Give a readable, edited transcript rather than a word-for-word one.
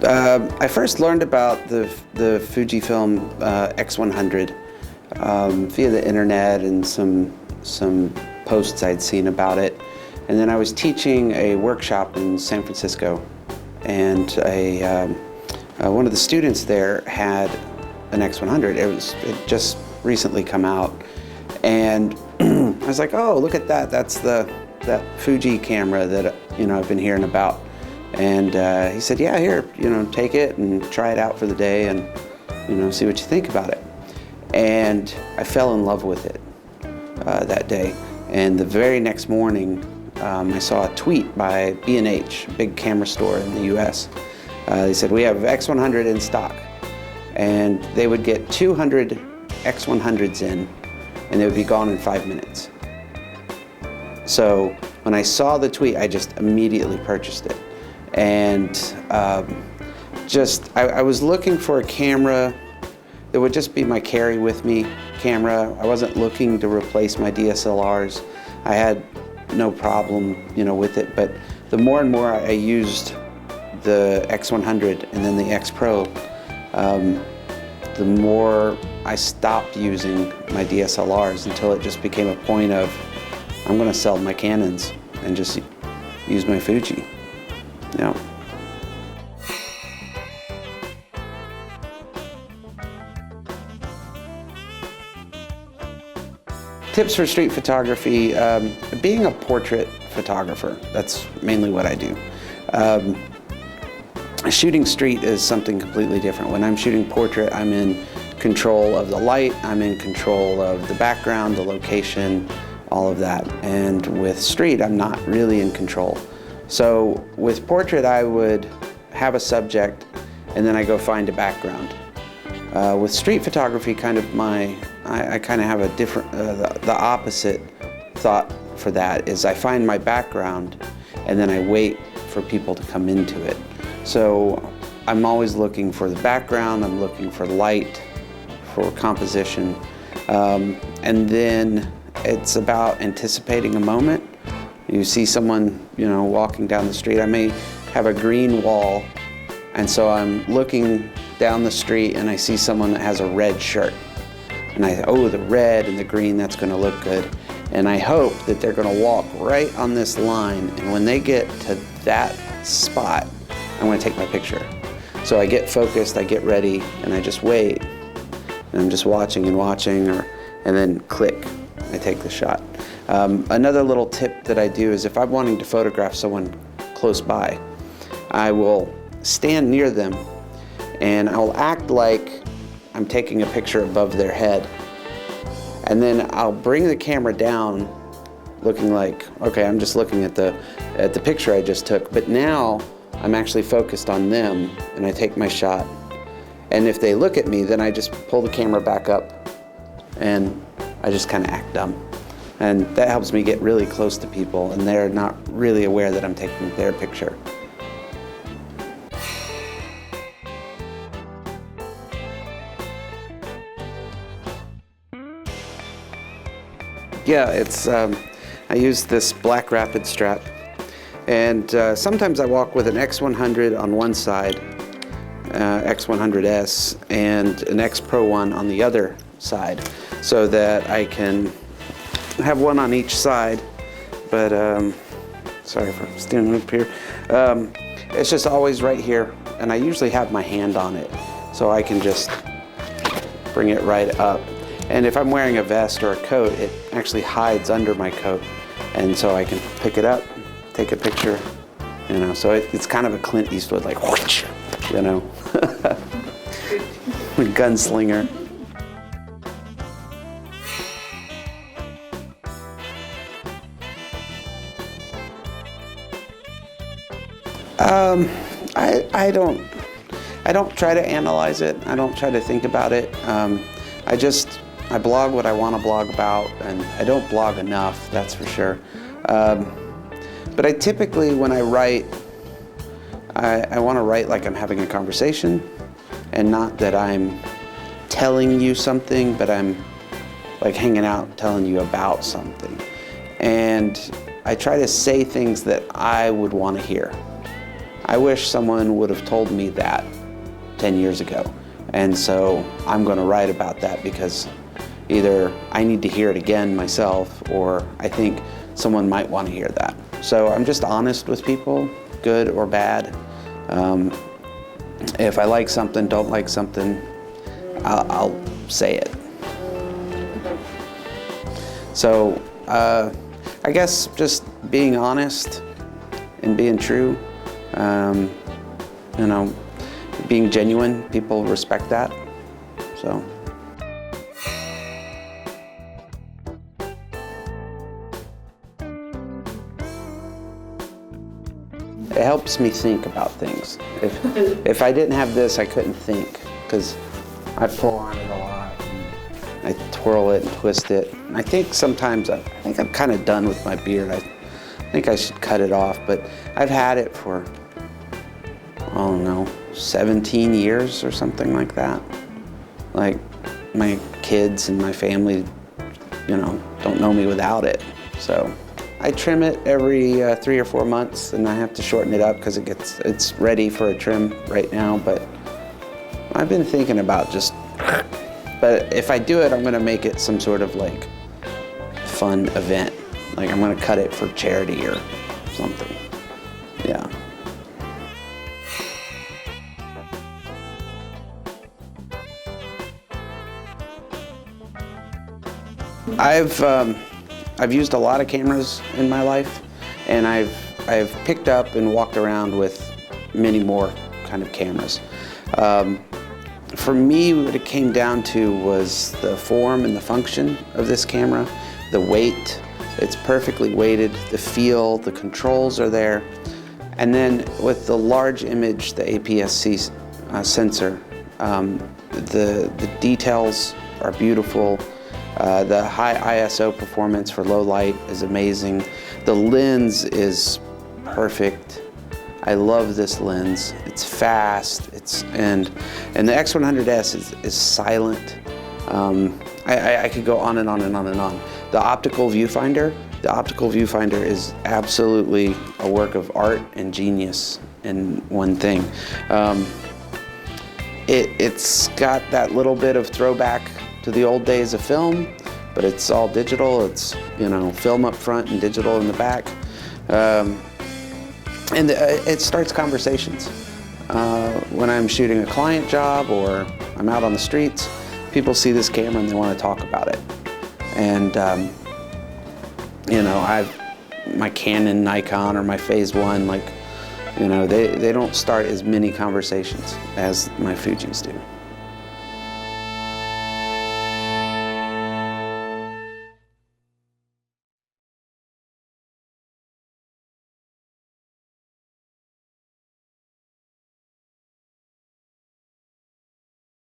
I first learned about the FUJIFILM X100 via the internet and some posts I'd seen about it. And then I was teaching a workshop in San Francisco, and one of the students there had an X100. It just recently come out, and I was like, oh, look at that! That's that Fuji camera that I've been hearing about. And he said, yeah, here, take it and try it out for the day, and see what you think about it. And I fell in love with it that day. And the very next morning, I saw a tweet by B&H, a big camera store in the US. They said, we have X100 in stock. And they would get 200 X100s in, and they would be gone in 5 minutes. So when I saw the tweet, I just immediately purchased it. And I was looking for a camera that would just be my carry with me camera. I wasn't looking to replace my DSLRs. I had no problem, with it. But the more and more I used the X100 and then the X Pro, the more I stopped using my DSLRs until it just became a point of, I'm going to sell my Canons and just use my Fuji. Yeah. Tips for street photography, being a portrait photographer, that's mainly what I do. Shooting street is something completely different. When I'm shooting portrait, I'm in control of the light, I'm in control of the background, the location, all of that. And with street, I'm not really in control. So with portrait, I would have a subject and then I go find a background. With street photography, I kind of have a different, the opposite thought for that is I find my background and then I wait for people to come into it. So I'm always looking for the background, I'm looking for light, for composition, and then it's about anticipating a moment. You see someone, walking down the street. I may have a green wall, and so I'm looking down the street and I see someone that has a red shirt. And the red and the green, that's gonna look good. And I hope that they're gonna walk right on this line, and when they get to that spot, I'm gonna take my picture. So I get focused, I get ready, and I just wait. And I'm just watching and watching, and then click, I take the shot. Another little tip that I do is if I'm wanting to photograph someone close by, I will stand near them and I'll act like I'm taking a picture above their head. And then I'll bring the camera down looking like, okay, I'm just looking at the picture I just took, but now I'm actually focused on them and I take my shot. And if they look at me, then I just pull the camera back up and I just kind of act dumb. And that helps me get really close to people and they're not really aware that I'm taking their picture. Yeah, I use this black rapid strap, and sometimes I walk with an X100 on one side, X100S, and an X Pro one on the other side, so that I can have one on each side. But sorry for standing up here. It's just always right here, and I usually have my hand on it, so I can just bring it right up. And if I'm wearing a vest or a coat, it actually hides under my coat. And so I can pick it up, take a picture, so it's kind of a Clint Eastwood, like, whoosh, gunslinger. I don't try to analyze it. I don't try to think about it. I blog what I want to blog about, and I don't blog enough, that's for sure. But I typically, when I write, I want to write like I'm having a conversation, and not that I'm telling you something, but I'm like hanging out telling you about something. And I try to say things that I would want to hear. I wish someone would have told me that 10 years ago. And so I'm going to write about that because either I need to hear it again myself, or I think someone might want to hear that. So I'm just honest with people, good or bad. If I like something, don't like something, I'll say it. So I guess just being honest and being true, you know, being genuine, people respect that. So. It helps me think about things. If I didn't have this, I couldn't think, because I pull on it a lot. I twirl it and twist it. And I think sometimes, I think I'm kind of done with my beard. I think I should cut it off, but I've had it for, I don't know, 17 years or something like that. Like, my kids and my family, you know, don't know me without it, so. I trim it every 3 or 4 months, and I have to shorten it up because it's ready for a trim right now, but I've been thinking about but if I do it, I'm gonna make it some sort of like fun event. Like I'm gonna cut it for charity or something, yeah. I've used a lot of cameras in my life, and I've picked up and walked around with many more kind of cameras. For me, what it came down to was the form and the function of this camera, the weight. It's perfectly weighted, the feel, the controls are there. And then with the large image, the APS-C sensor, the details are beautiful. The high ISO performance for low light is amazing. The lens is perfect. I love this lens. It's fast. And the X100S is silent. I could go on and on and on and on. The optical viewfinder is absolutely a work of art and genius in one thing. It's got that little bit of throwback to the old days of film, but it's all digital. It's, you know, film up front and digital in the back. And it starts conversations. When I'm shooting a client job or I'm out on the streets, people see this camera and they want to talk about it. And, you know, my Canon, Nikon, or my Phase 1, like, you know, they don't start as many conversations as my Fujis do.